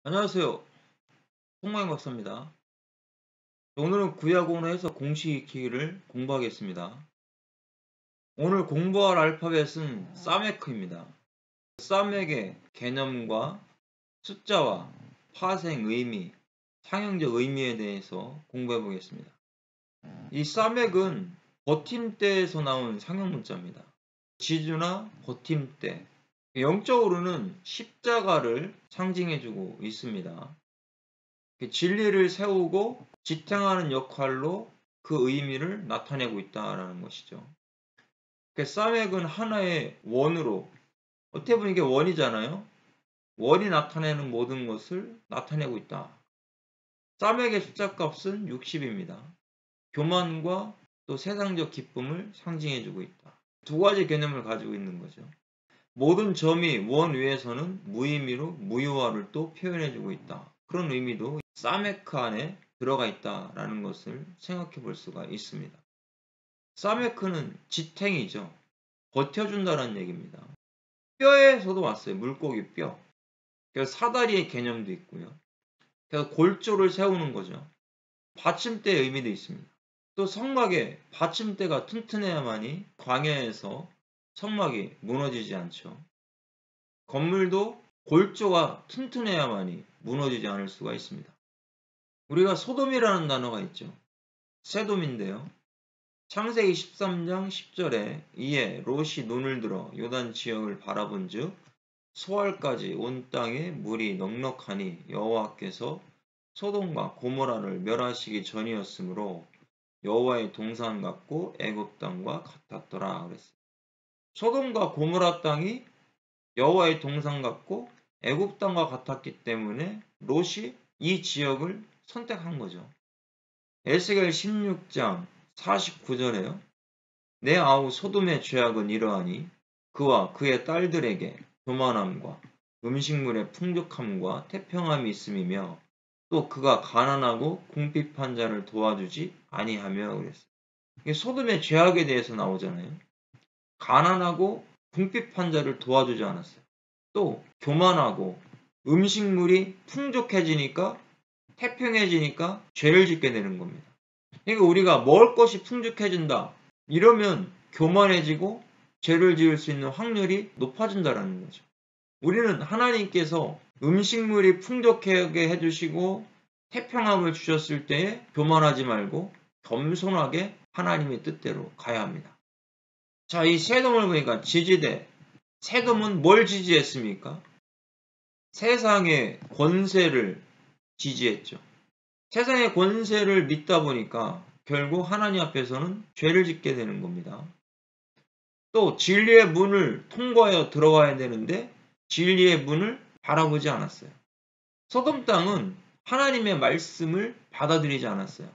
안녕하세요. 송마영 박사입니다. 오늘은 구약원어에서 공식 익히기를 공부하겠습니다. 오늘 공부할 알파벳은 사메크입니다. 사맥의 개념과 숫자와 파생 의미, 상형적 의미에 대해서 공부해 보겠습니다. 이 사맥은 버팀대에서 나온 상형 문자입니다. 지주나 버팀대, 영적으로는 십자가를 상징해주고 있습니다. 진리를 세우고 지탱하는 역할로 그 의미를 나타내고 있다라는 것이죠. 사맥은 하나의 원으로, 어떻게 보면 이게 원이잖아요. 원이 나타내는 모든 것을 나타내고 있다. 사맥의 숫자값은 60입니다. 교만과 또 세상적 기쁨을 상징해주고 있다. 두 가지 개념을 가지고 있는 거죠. 모든 점이 원 위에서는 무의미로 무효화를 또 표현해주고 있다. 그런 의미도 사메크 안에 들어가 있다라는 것을 생각해 볼 수가 있습니다. 사메크는 지탱이죠. 버텨준다는 얘기입니다. 뼈에서도 왔어요. 물고기 뼈. 그래서 사다리의 개념도 있고요. 그래서 골조를 세우는 거죠. 받침대의 의미도 있습니다. 또 성막에 받침대가 튼튼해야만이 광야에서 성막이 무너지지 않죠. 건물도 골조가 튼튼해야만이 무너지지 않을 수가 있습니다. 우리가 소돔이라는 단어가 있죠. 세돔인데요. 창세기 13장 10절에 이에 롯이 눈을 들어 요단 지역을 바라본 즉 소알까지 온 땅에 물이 넉넉하니 여호와께서 소돔과 고모라를 멸하시기 전이었으므로 여호와의 동산 같고 애굽 땅과 같았더라 그랬어요. 소돔과 고모라 땅이 여호와의 동산 같고 애굽 땅과 같았기 때문에 롯이 이 지역을 선택한 거죠. 에스겔 16장 49절에요. 내 아우 소돔의 죄악은 이러하니 그와 그의 딸들에게 교만함과 음식물의 풍족함과 태평함이 있음이며 또 그가 가난하고 궁핍한 자를 도와주지 아니하며 그랬어요. 이게 소돔의 죄악에 대해서 나오잖아요. 가난하고 궁핍한 자를 도와주지 않았어요. 또 교만하고 음식물이 풍족해지니까 태평해지니까 죄를 짓게 되는 겁니다. 그러니까 우리가 먹을 것이 풍족해진다. 이러면 교만해지고 죄를 지을 수 있는 확률이 높아진다는 거죠. 우리는 하나님께서 음식물이 풍족하게 해주시고 태평함을 주셨을 때에 교만하지 말고 겸손하게 하나님의 뜻대로 가야 합니다. 자, 이 세돔을 보니까 지지대. 세돔은 뭘 지지했습니까? 세상의 권세를 지지했죠. 세상의 권세를 믿다 보니까 결국 하나님 앞에서는 죄를 짓게 되는 겁니다. 또 진리의 문을 통과하여 들어가야 되는데 진리의 문을 바라보지 않았어요. 소돔 땅은 하나님의 말씀을 받아들이지 않았어요.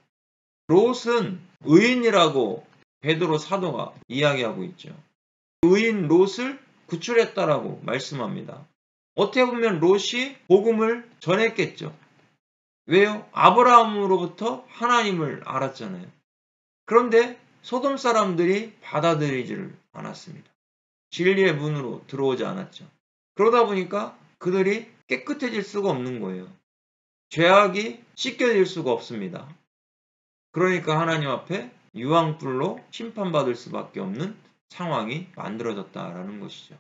롯은 의인이라고 베드로 사도가 이야기하고 있죠. 의인 롯을 구출했다라고 말씀합니다. 어떻게 보면 롯이 복음을 전했겠죠. 왜요? 아브라함으로부터 하나님을 알았잖아요. 그런데 소돔 사람들이 받아들이지를 않았습니다. 진리의 문으로 들어오지 않았죠. 그러다 보니까 그들이 깨끗해질 수가 없는 거예요. 죄악이 씻겨질 수가 없습니다. 그러니까 하나님 앞에 유황불로 심판받을 수밖에 없는 상황이 만들어졌다라는 것이죠.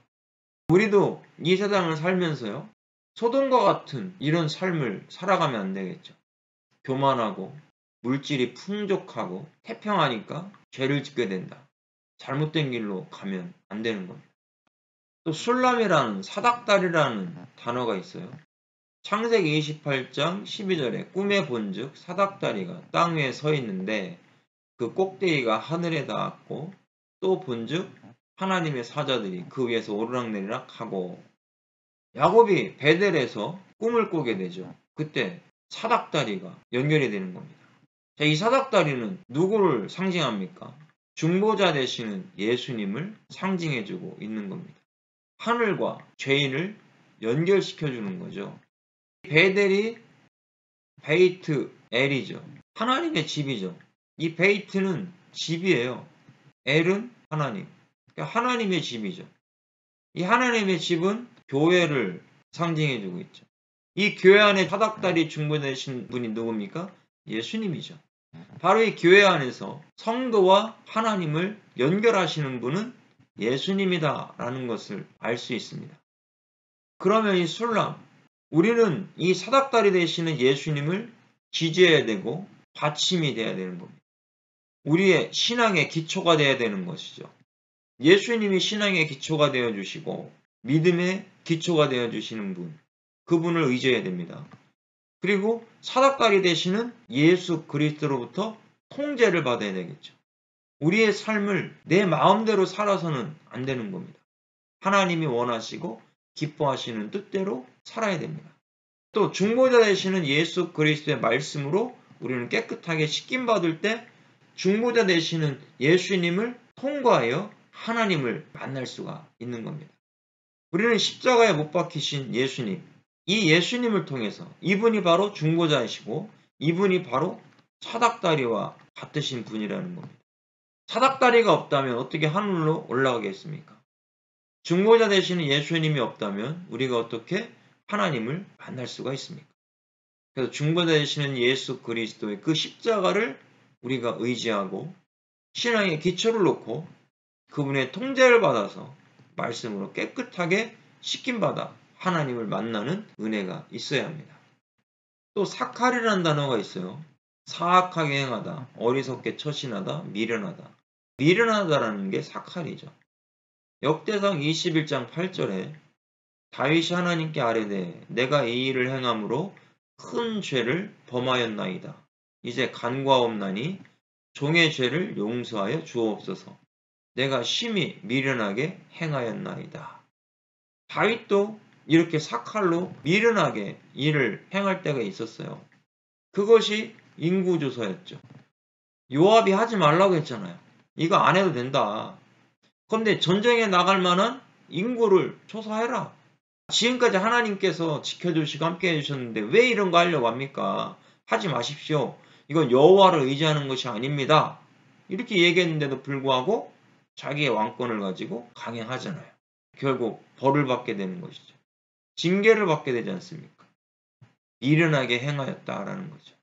우리도 이 세상을 살면서요. 소돔과 같은 이런 삶을 살아가면 안 되겠죠. 교만하고 물질이 풍족하고 태평하니까 죄를 짓게 된다. 잘못된 길로 가면 안 되는 겁니다. 또 술람이라는 사닥다리라는 단어가 있어요. 창세기 28장 12절에 꿈에 본즉 사닥다리가 땅 위에 서 있는데 그 꼭대기가 하늘에 닿았고 또 본즉 하나님의 사자들이 그 위에서 오르락내리락 하고 야곱이 베델에서 꿈을 꾸게 되죠. 그때 사닥다리가 연결이 되는 겁니다. 자, 이 사닥다리는 누구를 상징합니까? 중보자 되시는 예수님을 상징해주고 있는 겁니다. 하늘과 죄인을 연결시켜주는 거죠. 베델이 베이트 엘이죠. 하나님의 집이죠. 이 베이트는 집이에요. 엘은 하나님. 그러니까 하나님의 집이죠. 이 하나님의 집은 교회를 상징해주고 있죠. 이 교회 안에 사닥다리 중보되신 분이 누굽니까? 예수님이죠. 바로 이 교회 안에서 성도와 하나님을 연결하시는 분은 예수님이다라는 것을 알 수 있습니다. 그러면 이 술람, 우리는 이 사닥다리 되시는 예수님을 지지해야 되고 받침이 돼야 되는 겁니다. 우리의 신앙의 기초가 돼야 되는 것이죠. 예수님이 신앙의 기초가 되어주시고 믿음의 기초가 되어주시는 분, 그분을 의지해야 됩니다. 그리고 사닥다리 되시는 예수 그리스도로부터 통제를 받아야 되겠죠. 우리의 삶을 내 마음대로 살아서는 안 되는 겁니다. 하나님이 원하시고 기뻐하시는 뜻대로 살아야 됩니다. 또 중보자 되시는 예수 그리스도의 말씀으로 우리는 깨끗하게 씻김받을 때 중보자 되시는 예수님을 통과하여 하나님을 만날 수가 있는 겁니다. 우리는 십자가에 못 박히신 예수님, 이 예수님을 통해서 이분이 바로 중보자이시고 이분이 바로 사닥다리와 같으신 분이라는 겁니다. 사닥다리가 없다면 어떻게 하늘로 올라가겠습니까? 중보자 되시는 예수님이 없다면 우리가 어떻게 하나님을 만날 수가 있습니까? 그래서 중보자 되시는 예수 그리스도의 그 십자가를 우리가 의지하고 신앙의 기초를 놓고 그분의 통제를 받아서 말씀으로 깨끗하게 씻김받아 하나님을 만나는 은혜가 있어야 합니다. 또 사칼이라는 단어가 있어요. 사악하게 행하다, 어리석게 처신하다, 미련하다. 미련하다라는 게 사칼이죠. 역대상 21장 8절에 다윗이 하나님께 아뢰되 내가 이 일을 행함으로 큰 죄를 범하였나이다. 이제 간과없나니 종의 죄를 용서하여 주옵소서. 내가 심히 미련하게 행하였나이다. 다윗도 이렇게 사칼로 미련하게 일을 행할 때가 있었어요. 그것이 인구조사였죠. 요압이 하지 말라고 했잖아요. 이거 안 해도 된다. 그런데 전쟁에 나갈 만한 인구를 조사해라. 지금까지 하나님께서 지켜주시고 함께 해주셨는데 왜 이런 거 하려고 합니까? 하지 마십시오. 이건 여호와를 의지하는 것이 아닙니다. 이렇게 얘기했는데도 불구하고 자기의 왕권을 가지고 강행하잖아요. 결국 벌을 받게 되는 것이죠. 징계를 받게 되지 않습니까? 미련하게 행하였다라는 거죠.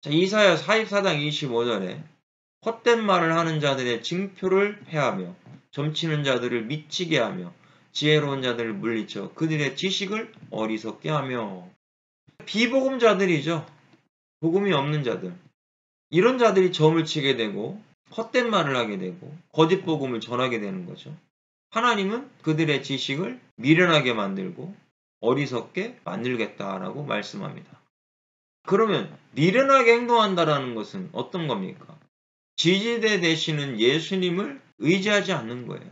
자, 이사야 44장 25절에 헛된 말을 하는 자들의 징표를 패하며 점치는 자들을 미치게 하며 지혜로운 자들을 물리쳐 그들의 지식을 어리석게 하며 비복음자들이죠. 복음이 없는 자들. 이런 자들이 점을 치게 되고 헛된 말을 하게 되고 거짓 복음을 전하게 되는 거죠. 하나님은 그들의 지식을 미련하게 만들고 어리석게 만들겠다라고 말씀합니다. 그러면 미련하게 행동한다라는 것은 어떤 겁니까? 지지대 되시는 예수님을 의지하지 않는 거예요.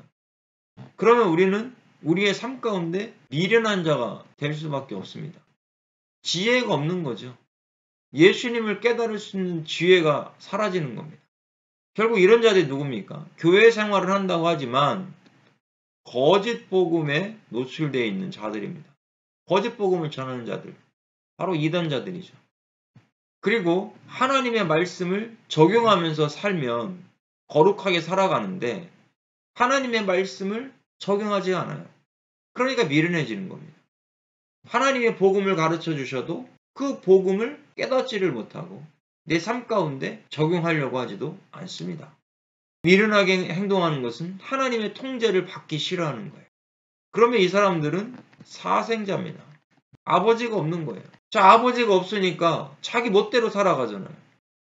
그러면 우리는 우리의 삶 가운데 미련한 자가 될 수밖에 없습니다. 지혜가 없는 거죠. 예수님을 깨달을 수 있는 지혜가 사라지는 겁니다. 결국 이런 자들이 누굽니까? 교회 생활을 한다고 하지만 거짓 복음에 노출되어 있는 자들입니다. 거짓 복음을 전하는 자들. 바로 이단자들이죠. 그리고 하나님의 말씀을 적용하면서 살면 거룩하게 살아가는데 하나님의 말씀을 적용하지 않아요. 그러니까 미련해지는 겁니다. 하나님의 복음을 가르쳐 주셔도 그 복음을 깨닫지를 못하고 내 삶 가운데 적용하려고 하지도 않습니다. 미련하게 행동하는 것은 하나님의 통제를 받기 싫어하는 거예요. 그러면 이 사람들은 사생자입니다. 아버지가 없는 거예요. 자, 아버지가 없으니까 자기 멋대로 살아가잖아요.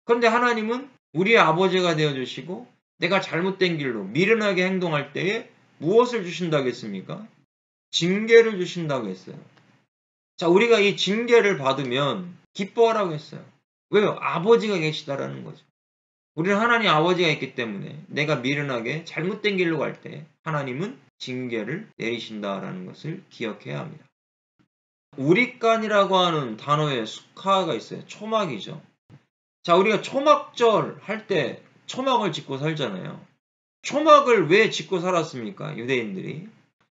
그런데 하나님은 우리의 아버지가 되어주시고 내가 잘못된 길로 미련하게 행동할 때에 무엇을 주신다고 했습니까? 징계를 주신다고 했어요. 자, 우리가 이 징계를 받으면 기뻐하라고 했어요. 왜요? 아버지가 계시다라는 거죠. 우리는 하나님 아버지가 있기 때문에 내가 미련하게 잘못된 길로 갈 때 하나님은 징계를 내리신다라는 것을 기억해야 합니다. 우리간이라고 하는 단어에 숙하가 있어요. 초막이죠. 자, 우리가 초막절 할 때 초막을 짓고 살잖아요. 초막을 왜 짓고 살았습니까? 유대인들이.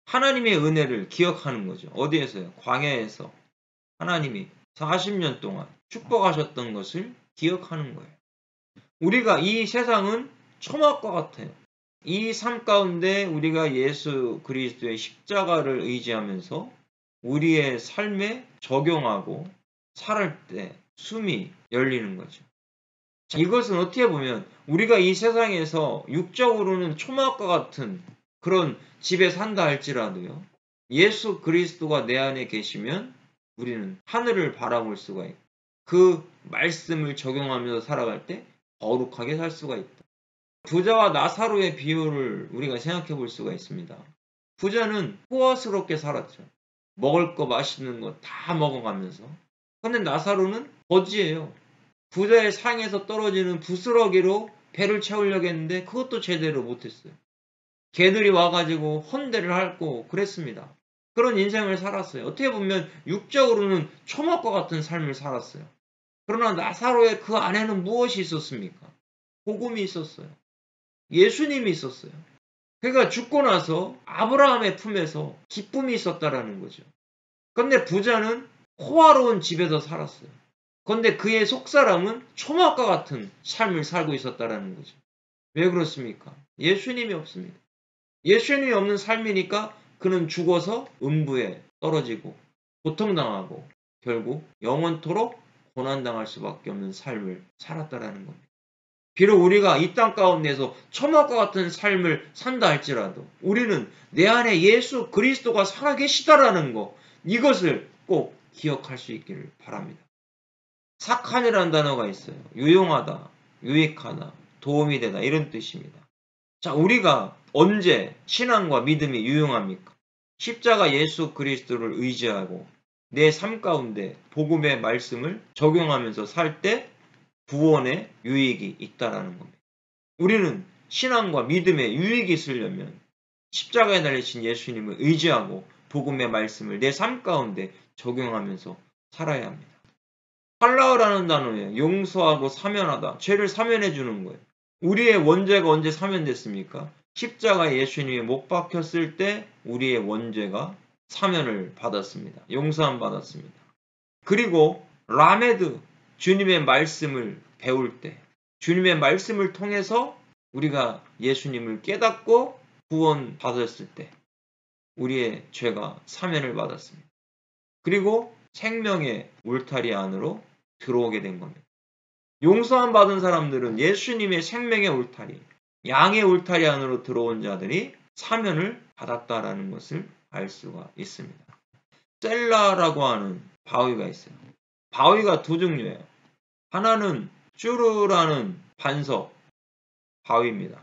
하나님의 은혜를 기억하는 거죠. 어디에서요? 광야에서 하나님이 40년 동안 축복하셨던 것을 기억하는 거예요. 우리가 이 세상은 초막과 같아요. 이 삶 가운데 우리가 예수 그리스도의 십자가를 의지하면서 우리의 삶에 적용하고 살을 때 숨이 열리는 거죠. 자, 이것은 어떻게 보면 우리가 이 세상에서 육적으로는 초막과 같은 그런 집에 산다 할지라도요. 예수 그리스도가 내 안에 계시면 우리는 하늘을 바라볼 수가 있고 그 말씀을 적용하면서 살아갈 때 거룩하게 살 수가 있다. 부자와 나사로의 비유를 우리가 생각해 볼 수가 있습니다. 부자는 호화스럽게 살았죠. 먹을 거 맛있는 거 다 먹어가면서. 근데 나사로는 거지예요. 부자의 상에서 떨어지는 부스러기로 배를 채우려고 했는데 그것도 제대로 못했어요. 개들이 와가지고 헌대를 하고 그랬습니다. 그런 인생을 살았어요. 어떻게 보면 육적으로는 초막과 같은 삶을 살았어요. 그러나 나사로의 그 안에는 무엇이 있었습니까? 복음이 있었어요. 예수님이 있었어요. 그러니까 죽고 나서 아브라함의 품에서 기쁨이 있었다라는 거죠. 그런데 부자는 호화로운 집에서 살았어요. 그런데 그의 속사람은 초막과 같은 삶을 살고 있었다라는 거죠. 왜 그렇습니까? 예수님이 없습니다. 예수님이 없는 삶이니까 그는 죽어서 음부에 떨어지고 고통당하고 결국 영원토록 고난당할 수밖에 없는 삶을 살았다라는 겁니다. 비록 우리가 이 땅 가운데서 초막과 같은 삶을 산다 할지라도 우리는 내 안에 예수 그리스도가 살아계시다라는 거 이것을 꼭 기억할 수 있기를 바랍니다. 착한이라는 단어가 있어요. 유용하다, 유익하다, 도움이 되다 이런 뜻입니다. 자, 우리가 언제 신앙과 믿음이 유용합니까? 십자가 예수 그리스도를 의지하고 내 삶 가운데 복음의 말씀을 적용하면서 살 때 구원의 유익이 있다라는 겁니다. 우리는 신앙과 믿음의 유익이 있으려면 십자가에 달리신 예수님을 의지하고 복음의 말씀을 내 삶 가운데 적용하면서 살아야 합니다. 할라우라는 단어에 용서하고 사면하다, 죄를 사면해 주는 거예요. 우리의 원죄가 언제 사면됐습니까? 십자가에 예수님이 못 박혔을 때 우리의 원죄가 사면을 받았습니다. 용서함 받았습니다. 그리고 라메드, 주님의 말씀을 배울 때 주님의 말씀을 통해서 우리가 예수님을 깨닫고 구원 받았을 때 우리의 죄가 사면을 받았습니다. 그리고 생명의 울타리 안으로 들어오게 된 겁니다. 용서함 받은 사람들은 예수님의 생명의 울타리, 양의 울타리 안으로 들어온 자들이 사면을 받았다라는 것을 알 수가 있습니다. 셀라라고 하는 바위가 있어요. 바위가 두 종류예요. 하나는 쭈르라는 반석 바위입니다.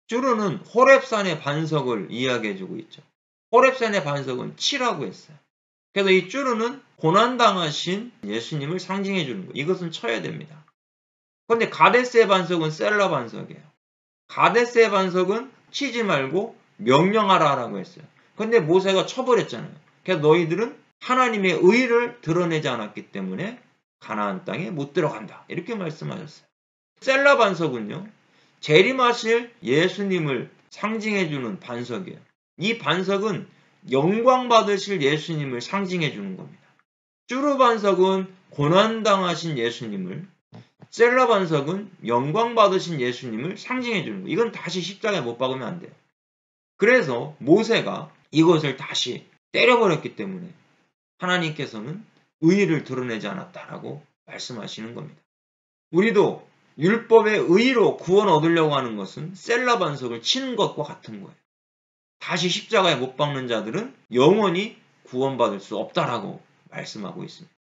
쭈르는 호렙산의 반석을 이야기해주고 있죠. 호렙산의 반석은 치라고 했어요. 그래서 이 쭈르는 고난당하신 예수님을 상징해주는 거예요. 이것은 쳐야 됩니다. 그런데 가데스의 반석은 셀라 반석이에요. 가데스의 반석은 치지 말고 명령하라라고 했어요. 그런데 모세가 쳐버렸잖아요. 그래서 너희들은 하나님의 의를 드러내지 않았기 때문에 가나안 땅에 못 들어간다. 이렇게 말씀하셨어요. 셀라 반석은요. 재림하실 예수님을 상징해주는 반석이에요. 이 반석은 영광 받으실 예수님을 상징해주는 겁니다. 쭈르 반석은 고난당하신 예수님을, 셀라 반석은 영광 받으신 예수님을 상징해주는 거예요. 이건 다시 십자가에 못 박으면 안 돼요. 그래서 모세가 이것을 다시 때려버렸기 때문에 하나님께서는 의의를 드러내지 않았다라고 말씀하시는 겁니다. 우리도 율법의 의의로 구원 얻으려고 하는 것은 셀라 반석을 치는 것과 같은 거예요. 다시 십자가에 못 박는 자들은 영원히 구원받을 수 없다라고 말씀하고 있습니다.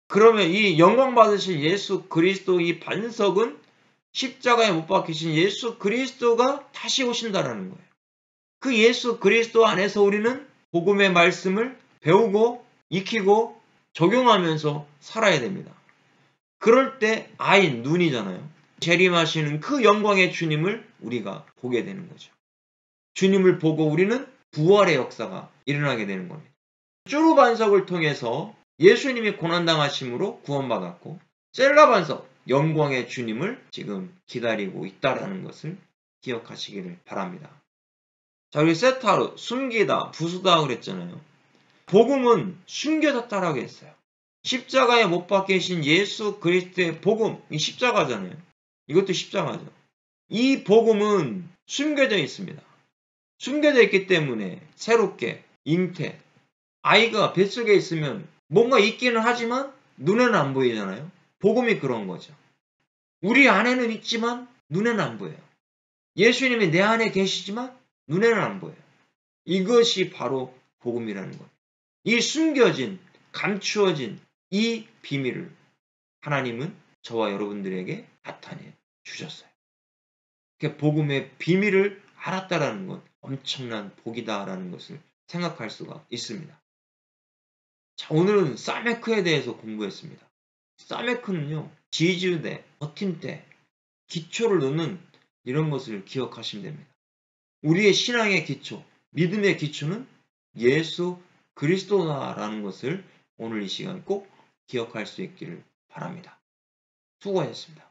그러면 이 영광 받으실 예수 그리스도 이 반석은 십자가에 못 박히신 예수 그리스도가 다시 오신다라는 거예요. 그 예수 그리스도 안에서 우리는 복음의 말씀을 배우고 익히고 적용하면서 살아야 됩니다. 그럴 때 아인, 눈이잖아요. 재림하시는 그 영광의 주님을 우리가 보게 되는 거죠. 주님을 보고 우리는 부활의 역사가 일어나게 되는 겁니다. 쭈루 반석을 통해서 예수님이 고난당하심으로 구원받았고 셀라 반석, 영광의 주님을 지금 기다리고 있다라는 것을 기억하시기를 바랍니다. 자, 우리 세타로 숨기다, 부수다 그랬잖아요. 복음은 숨겨졌다라고 했어요. 십자가에 못 박히신 예수 그리스도의 복음, 이 십자가잖아요. 이것도 십자가죠. 이 복음은 숨겨져 있습니다. 숨겨져 있기 때문에 새롭게 잉태, 아이가 뱃속에 있으면 뭔가 있기는 하지만 눈에는 안 보이잖아요. 복음이 그런 거죠. 우리 안에는 있지만 눈에는 안 보여요. 예수님이 내 안에 계시지만 눈에는 안 보여요. 이것이 바로 복음이라는 거예요. 이 숨겨진, 감추어진 이 비밀을 하나님은 저와 여러분들에게 나타내 주셨어요. 복음의 비밀을 알았다라는 것, 엄청난 복이다라는 것을 생각할 수가 있습니다. 자, 오늘은 사메크에 대해서 공부했습니다. 사메크는요, 지지대, 버팀대, 기초를 놓는 이런 것을 기억하시면 됩니다. 우리의 신앙의 기초, 믿음의 기초는 예수 그리스도다라는 것을 오늘 이 시간 꼭 기억할 수 있기를 바랍니다. 수고하셨습니다.